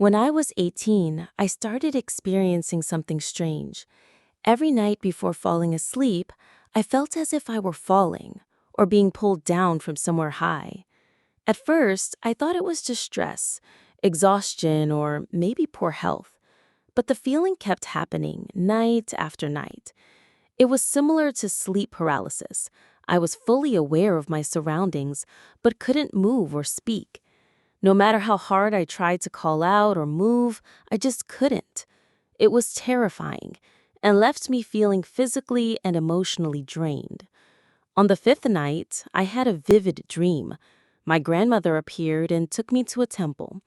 When I was 18, I started experiencing something strange. Every night before falling asleep, I felt as if I were falling or being pulled down from somewhere high. At first, I thought it was just stress, exhaustion, or maybe poor health. But the feeling kept happening night after night. It was similar to sleep paralysis. I was fully aware of my surroundings, but couldn't move or speak. No matter how hard I tried to call out or move, I just couldn't. It was terrifying and left me feeling physically and emotionally drained. On the fifth night, I had a vivid dream. My grandmother appeared and took me to a temple.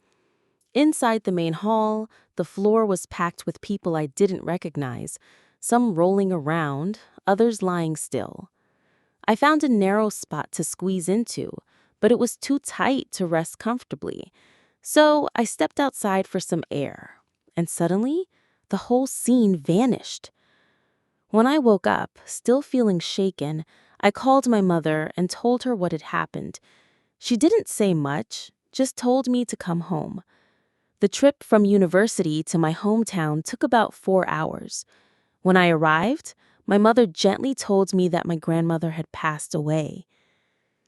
Inside the main hall, the floor was packed with people I didn't recognize, some rolling around, others lying still. I found a narrow spot to squeeze into, but it was too tight to rest comfortably. So I stepped outside for some air, and suddenly, the whole scene vanished. When I woke up, still feeling shaken, I called my mother and told her what had happened. She didn't say much, just told me to come home. The trip from university to my hometown took about 4 hours. When I arrived, my mother gently told me that my grandmother had passed away.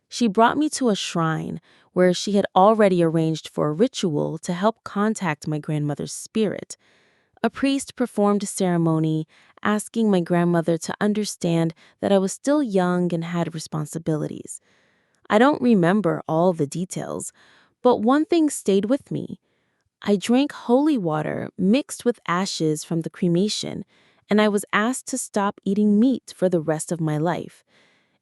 She brought me to a shrine where she had already arranged for a ritual to help contact my grandmother's spirit. A priest performed a ceremony asking my grandmother to understand that I was still young and had responsibilities. I don't remember all the details, but one thing stayed with me. I drank holy water mixed with ashes from the cremation, and I was asked to stop eating meat for the rest of my life.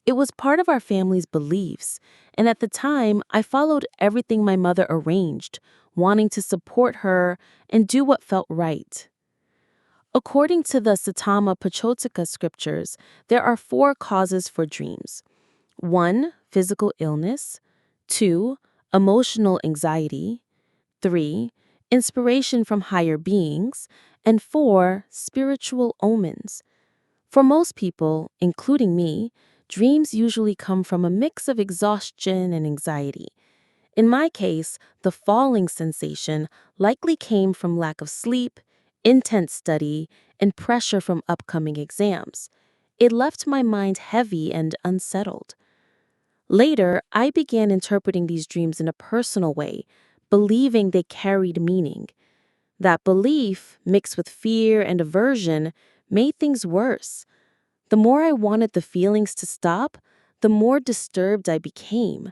It was part of our family's beliefs, and at the time, I followed everything my mother arranged, wanting to support her and do what felt right. According to the Sattama Pachotaka scriptures, there are 4 causes for dreams. 1. Physical illness. 2. Emotional anxiety. 3. Inspiration from higher beings. And 4. Spiritual omens. For most people, including me, dreams usually come from a mix of exhaustion and anxiety. In my case, the falling sensation likely came from lack of sleep, intense study, and pressure from upcoming exams. It left my mind heavy and unsettled. Later, I began interpreting these dreams in a personal way, believing they carried meaning. That belief, mixed with fear and aversion, made things worse. The more I wanted the feelings to stop, the more disturbed I became.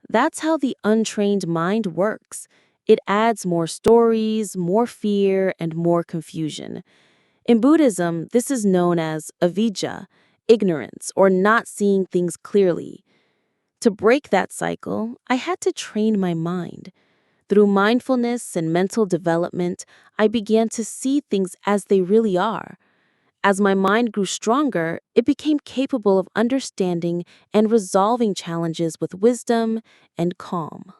That's how the untrained mind works. It adds more stories, more fear, and more confusion. In Buddhism, this is known as avijjā, ignorance, or not seeing things clearly. To break that cycle, I had to train my mind. Through mindfulness and mental development, I began to see things as they really are. As my mind grew stronger, it became capable of understanding and resolving challenges with wisdom and calm.